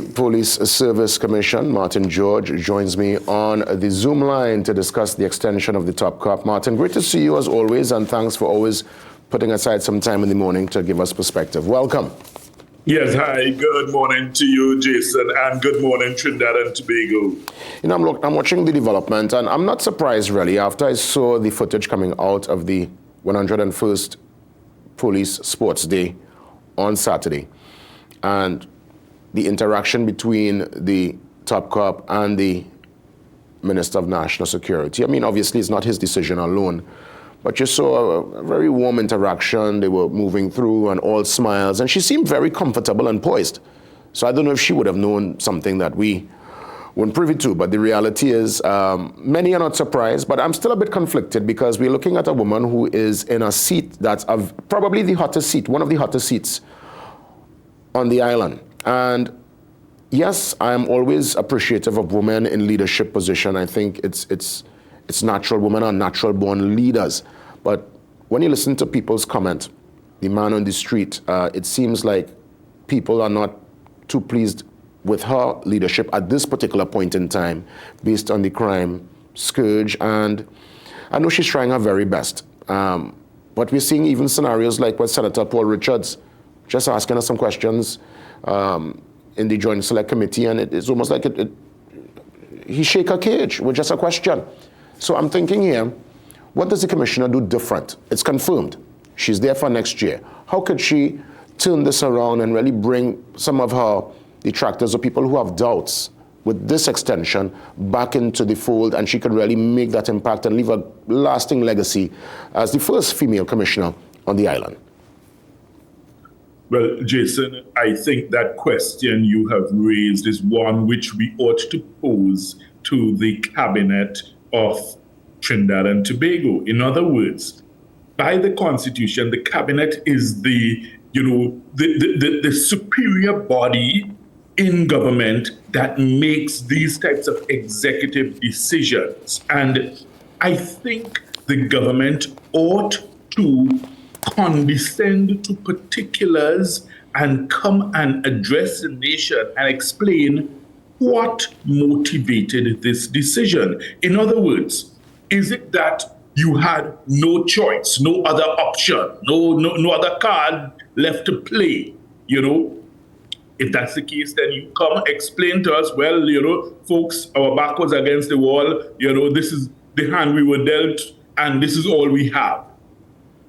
the Police Service Commission, Martin George, joins me on the Zoom line to discuss the extension of the top cop. Martin, great to see you as always, and thanks for always putting aside some time in the morning to give us perspective. Welcome. Yes, hi, good morning to you, Jason, and good morning, Trinidad and Tobago. You know, I'm watching the development, and I'm not surprised, really, after I saw the footage coming out of the 101st Police Sports Day on Saturday, and the interaction between the top cop and the Minister of National Security. I mean, obviously, it's not his decision alone, but you saw a very warm interaction. They were moving through and all smiles, and she seemed very comfortable and poised. So I don't know if she would have known something that we weren't privy to, but the reality is many are not surprised, but I'm still a bit conflicted because we're looking at a woman who is in a seat that's probably the hottest seat, one of the hottest seats on the island. And yes, I'm always appreciative of women in leadership position. I think it's natural. Women are natural born leaders. But when you listen to people's comment, the man on the street, it seems like people are not too pleased with her leadership at this particular point in time, based on the crime scourge. And I know she's trying her very best. But we're seeing even scenarios like what Senator Paul Richards just asking us some questions in the Joint Select Committee, and it's almost like he shake a cage with just a question. So I'm thinking here, what does the commissioner do different? It's confirmed. She's there for next year. How could she turn this around and really bring some of her detractors or people who have doubts with this extension back into the fold, and she could really make that impact and leave a lasting legacy as the first female commissioner on the island? Well, Jason, I think that question you have raised is one which we ought to pose to the cabinet of Trinidad and Tobago. In other words, by the Constitution, the cabinet is the superior body in government that makes these types of executive decisions. And I think the government ought to condescend to particulars and come and address the nation and explain what motivated this decision. In other words, is it that you had no choice, no other option, no other card left to play? If that's the case, then you come explain to us, well, folks, our back was against the wall, this is the hand we were dealt, and this is all we have.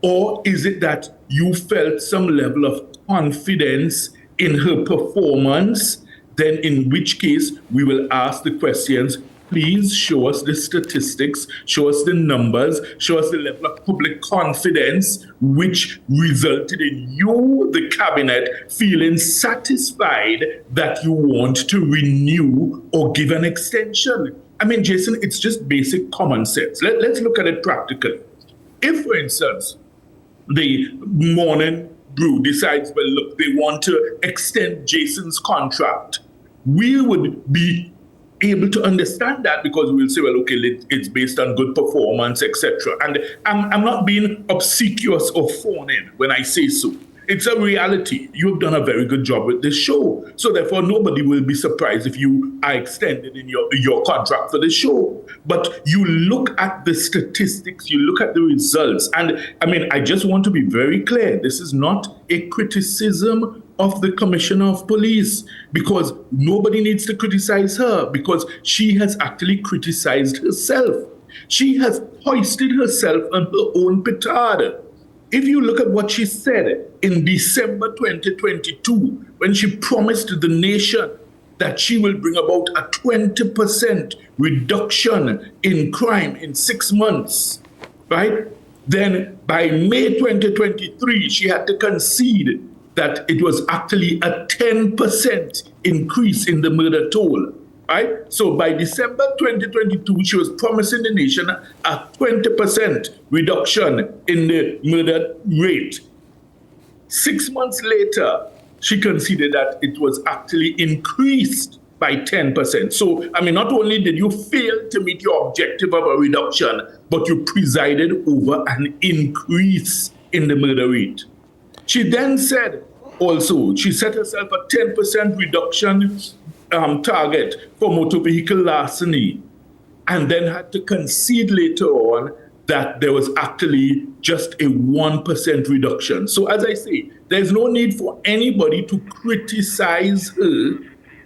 Or is it that you felt some level of confidence in her performance? Then in which case we will ask the questions, please show us the statistics, show us the numbers, show us the level of public confidence which resulted in you, the cabinet, feeling satisfied that you want to renew or give an extension. I mean, Jason, it's just basic common sense. Let's look at it practically. If, for instance, the Morning Brew decides, well, look, they want to extend Jason's contract, we would be able to understand that because we'll say, well, okay, it's based on good performance, etc. And I'm not being obsequious or fawning when I say so. It's a reality. You've done a very good job with this show. So therefore, nobody will be surprised if you are extended in your contract for the show. But you look at the statistics, you look at the results. And I mean, I just want to be very clear. This is not a criticism of the Commissioner of Police, because nobody needs to criticize her, because she has actually criticized herself. She has hoisted herself on her own petard. If you look at what she said in December 2022, when she promised the nation that she will bring about a 20% reduction in crime in 6 months, right? Then by May 2023, she had to concede that it was actually a 10% increase in the murder toll, right? So by December 2022, she was promising the nation a 20% reduction in the murder rate. 6 months later, she conceded that it was actually increased by 10%. So, I mean, not only did you fail to meet your objective of a reduction, but you presided over an increase in the murder rate. She then said also, she set herself a 10% reduction target for motor vehicle larceny, and then had to concede later on that there was actually just a 1% reduction. So as I say, there's no need for anybody to criticize her.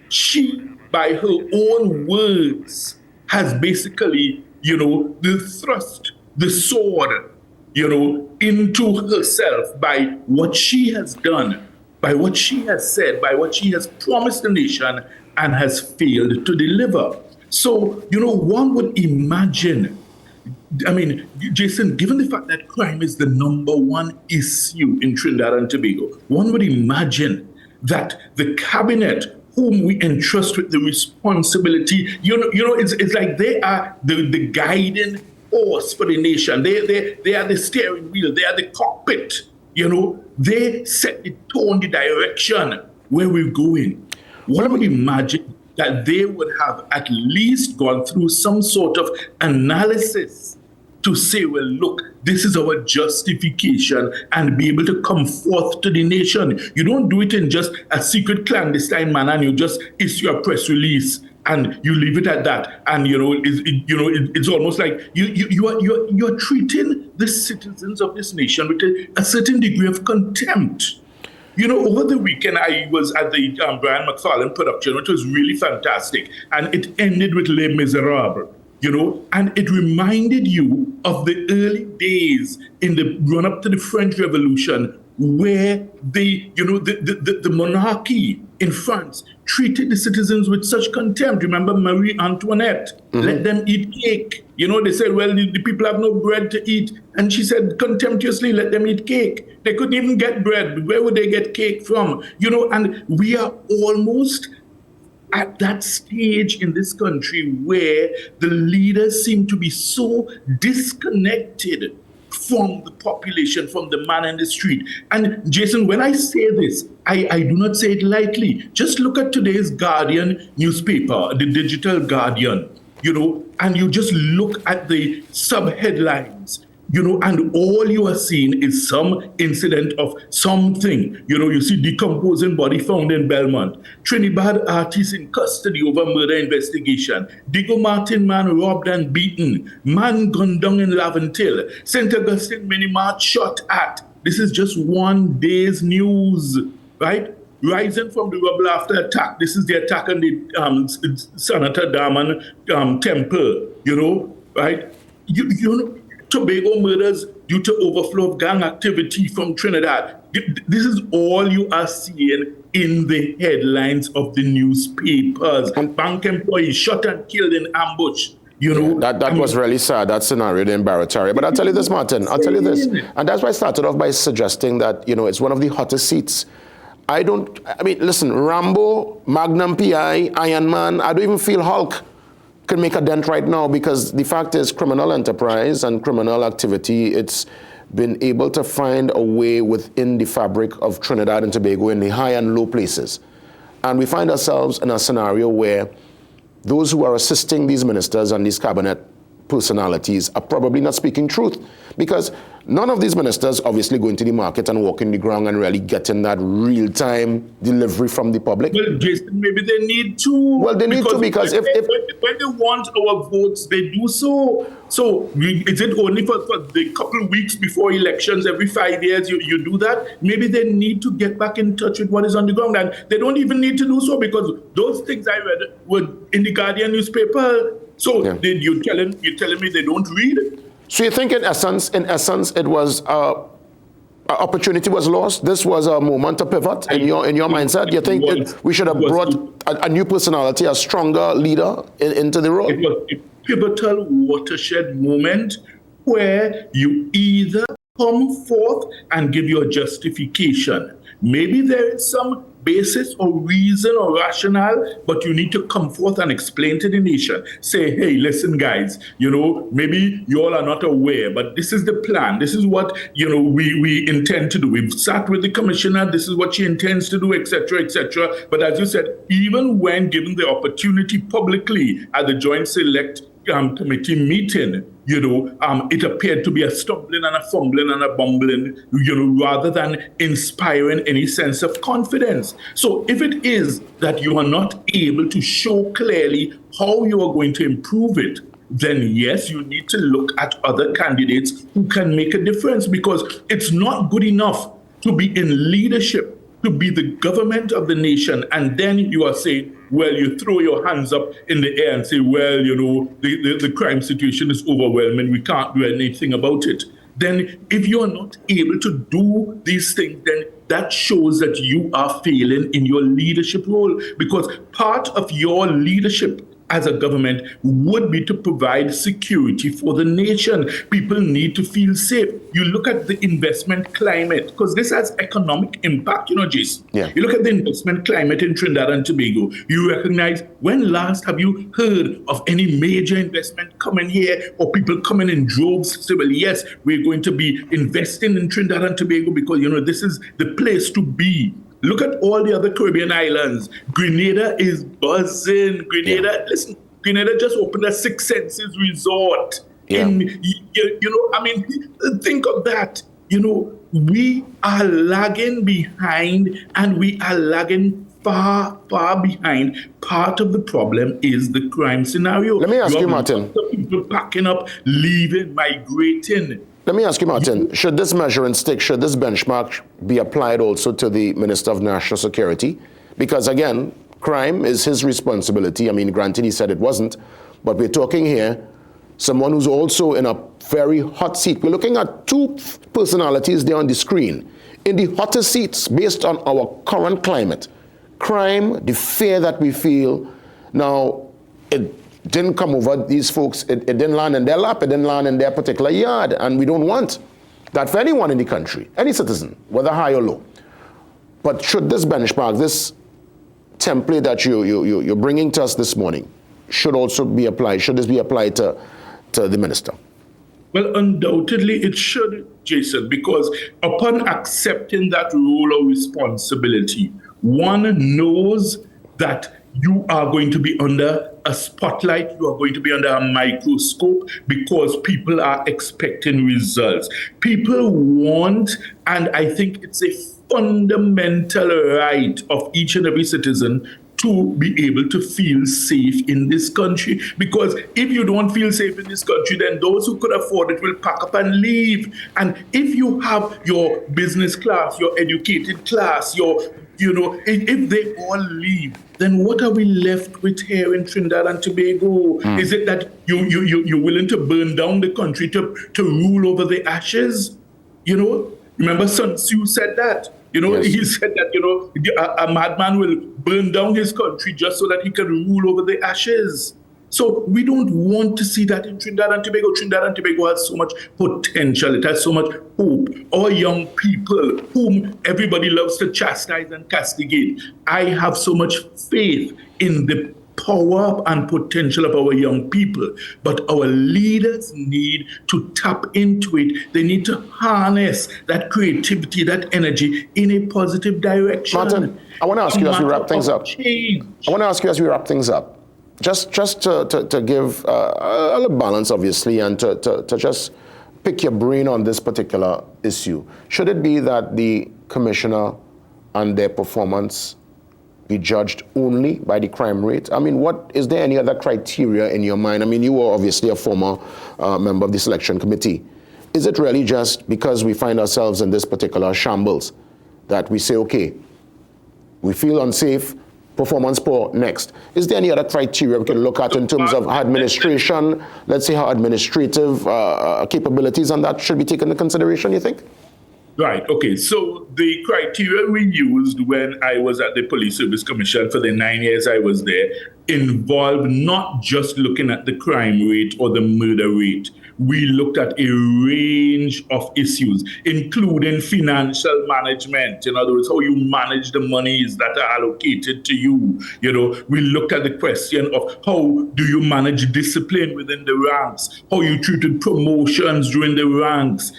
She, by her own words, has basically, thrust the sword, into herself by what she has done, by what she has said, by what she has promised the nation and has failed to deliver. So, one would imagine, Jason, given the fact that crime is the number one issue in Trinidad and Tobago, one would imagine that the cabinet, whom we entrust with the responsibility, it's like they are the guiding force for the nation. They are the steering wheel. They are the cockpit. They set the tone, the direction where we're going. One would imagine that they would have at least gone through some sort of analysis to say, well, look, this is our justification, and be able to come forth to the nation. You don't do it in just a secret clandestine manner and you just issue a press release and you leave it at that. And, it's almost like you're treating the citizens of this nation with a certain degree of contempt. Over the weekend, I was at the Brian McFarlane production, which was really fantastic. And it ended with Les Miserables, and it reminded you of the early days in the run-up to the French Revolution, where the monarchy in France treated the citizens with such contempt. Remember Marie Antoinette? Mm-hmm. Let them eat cake. They said, well, the people have no bread to eat. And she said contemptuously, let them eat cake. They couldn't even get bread. Where would they get cake from? And we are almost at that stage in this country where the leaders seem to be so disconnected from the population, from the man in the street. And Jason, when I say this, I do not say it lightly. Just look at today's Guardian newspaper, the digital Guardian, and you just look at the sub-headlines, and all you are seeing is some incident of something. You see decomposing body found in Belmont, Trinidad artist in custody over murder investigation, Diego Martin man robbed and beaten, man gunned down in Laventille, St. Augustine mini-mart shot at. This is just one day's news, right? Rising from the rubble after attack. This is the attack on the Senator Daman temple, right? Tobago murders due to overflow of gang activity from Trinidad. This is all you are seeing in the headlines of the newspapers. Bank employees shot and killed in ambush. That was really sad, that scenario in Barataria. But I'll tell you this, Martin, and that's why I started off by suggesting that, it's one of the hottest seats. Listen, Rambo, Magnum PI, Iron Man, I don't even feel Hulk could make a dent right now, because the fact is criminal enterprise and criminal activity, it's been able to find a way within the fabric of Trinidad and Tobago in the high and low places. And we find ourselves in a scenario where those who are assisting these ministers and these cabinet personalities are probably not speaking truth, because none of these ministers obviously go into the market and walk in the ground and really getting that real-time delivery from the public. Well, Jason, maybe they need to. Well, they need to, because when they want our votes, they do so. So is it only for the couple of weeks before elections, every 5 years you do that? Maybe they need to get back in touch with what is on the ground, and they don't even need to do so, because those things I read were in the Guardian newspaper. So yeah. You're telling me they don't read? So you think in essence, it was opportunity was lost? This was a moment to pivot in your mindset? You think we should have brought a new personality, a stronger leader into the role? It was a pivotal watershed moment where you either come forth and give your justification. Maybe there is some basis or reason or rationale, but you need to come forth and explain to the nation. Say, hey, listen, guys, maybe you all are not aware, but this is the plan. This is what, we intend to do. We've sat with the commissioner. This is what she intends to do, etc., etc. But as you said, even when given the opportunity publicly at the Joint Select committee meeting, it appeared to be a stumbling and a fumbling and a bumbling, rather than inspiring any sense of confidence. So if it is that you are not able to show clearly how you are going to improve it, then yes, you need to look at other candidates who can make a difference, because it's not good enough to be in leadership, to be the government of the nation, and then you are saying, well, you throw your hands up in the air and say, well, the crime situation is overwhelming, we can't do anything about it. Then if you are not able to do these things, then that shows that you are failing in your leadership role, because part of your leadership as a government would be to provide security for the nation. People need to feel safe. You look at the investment climate, because this has economic impact, Jason. Yeah. You look at the investment climate in Trinidad and Tobago. You recognize, when last have you heard of any major investment coming here, or people coming in droves to say, well, yes, we're going to be investing in Trinidad and Tobago because, this is the place to be. Look at all the other Caribbean islands. Grenada is buzzing. Grenada just opened a Six Senses resort. Yeah. Think of that. We are lagging behind, and we are lagging far, far behind. Part of the problem is the crime scenario. Let me ask you, Martin. People packing up, leaving, migrating. Let me ask you, Martin, should this measuring stick, should this benchmark be applied also to the Minister of National Security? Because again, crime is his responsibility. Granted, he said it wasn't, but we're talking here someone who's also in a very hot seat. We're looking at two personalities there on the screen in the hottest seats based on our current climate. Crime, the fear that we feel. Now, it didn't come over these folks. It didn't land in their lap. It didn't land in their particular yard. And we don't want that for anyone in the country, any citizen, whether high or low. But should this benchmark, this template that you're bringing to us this morning, should also be applied? Should this be applied to the minister? Well, undoubtedly it should, Jason, because upon accepting that role or responsibility, one knows that you are going to be under a spotlight, you are going to be under a microscope, because people are expecting results. People want, and I think it's a fundamental right of each and every citizen to be able to feel safe in this country. Because if you don't feel safe in this country, then those who could afford it will pack up and leave. And if you have your business class, your educated class, if they all leave, then what are we left with here in Trinidad and Tobago? Is it that you're willing to burn down the country to rule over the ashes? Remember Sun Tzu said that. Yes. He said that, a madman will burn down his country just so that he can rule over the ashes. So we don't want to see that in Trinidad and Tobago. Trinidad and Tobago has so much potential. It has so much hope. Our young people, whom everybody loves to chastise and castigate, I have so much faith in the power and potential of our young people. But our leaders need to tap into it. They need to harness that creativity, that energy in a positive direction. Martin, I want to ask you as we wrap things up. Just to give a little balance, obviously, and to just pick your brain on this particular issue. Should it be that the commissioner and their performance be judged only by the crime rate? Is there any other criteria in your mind? You were obviously a former member of the selection committee. Is it really just because we find ourselves in this particular shambles that we say, okay, we feel unsafe, performance poor, next? Is there any other criteria we can look at in terms of administration, let's say how administrative capabilities and that should be taken into consideration, you think? Right. Okay. So the criteria we used when I was at the Police Service Commission for the 9 years I was there involved not just looking at the crime rate or the murder rate. We looked at a range of issues, including financial management. In other words, how you manage the monies that are allocated to you. We looked at the question of how do you manage discipline within the ranks, how you treated promotions during the ranks.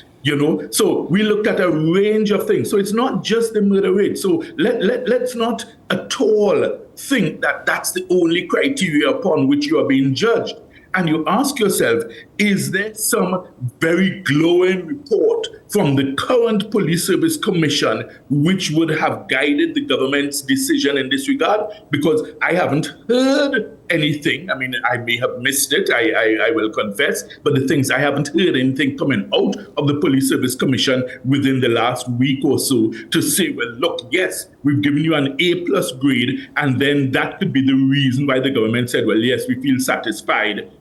So we looked at a range of things. So it's not just the murder rate. So let's not at all think that that's the only criteria upon which you are being judged. And you ask yourself, is there some very glowing report from the current Police Service Commission which would have guided the government's decision in this regard? Because I haven't heard anything. I mean, I may have missed it, I will confess, but the things, I haven't heard anything coming out of the Police Service Commission within the last week or so to say, well, look, yes, we've given you an A+ grade, and then that could be the reason why the government said, well, yes, we feel satisfied.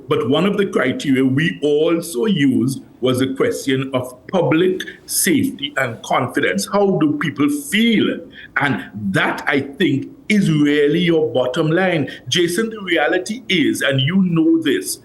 But one of the criteria we also used was a question of public safety and confidence. How do people feel? And that, I think, is really your bottom line. Jason, the reality is, and you know this,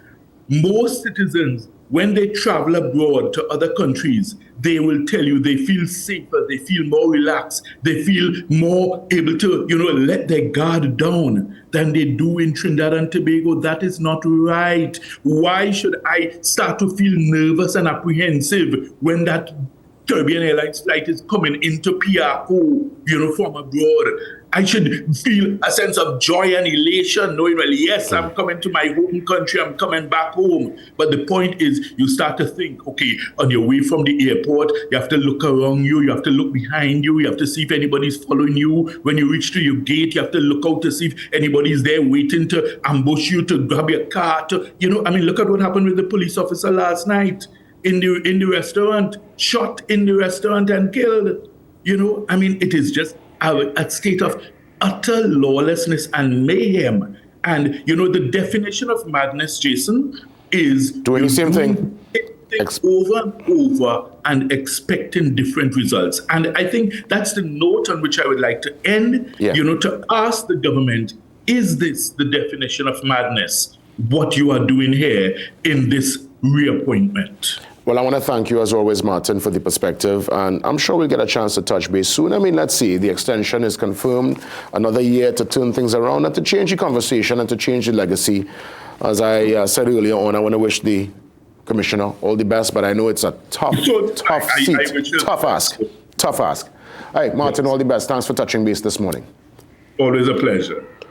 most citizens, when they travel abroad to other countries, they will tell you they feel safer, they feel more relaxed, they feel more able to, let their guard down than they do in Trinidad and Tobago. That is not right. Why should I start to feel nervous and apprehensive when that Caribbean Airlines flight is coming into Piarco, from abroad? I should feel a sense of joy and elation, knowing, well, yes, I'm coming to my home country, I'm coming back home. But the point is, you start to think, okay, on your way from the airport, you have to look around you, you have to look behind you, you have to see if anybody's following you. When you reach to your gate, you have to look out to see if anybody's there waiting to ambush you, to grab your car. Look at what happened with the police officer last night in the restaurant, shot in the restaurant and killed. It is just a state of utter lawlessness and mayhem. And, the definition of madness, Jason, is doing the same thing over and over and expecting different results. And I think that's the note on which I would like to end, to ask the government, is this the definition of madness, what you are doing here in this reappointment? Well, I want to thank you, as always, Martin, for the perspective, and I'm sure we'll get a chance to touch base soon. Let's see, the extension is confirmed, another year to turn things around and to change the conversation and to change the legacy. As I said earlier on, I want to wish the Commissioner all the best, but I know it's a tough ask. All right, Martin, all the best. Thanks for touching base this morning. Always a pleasure.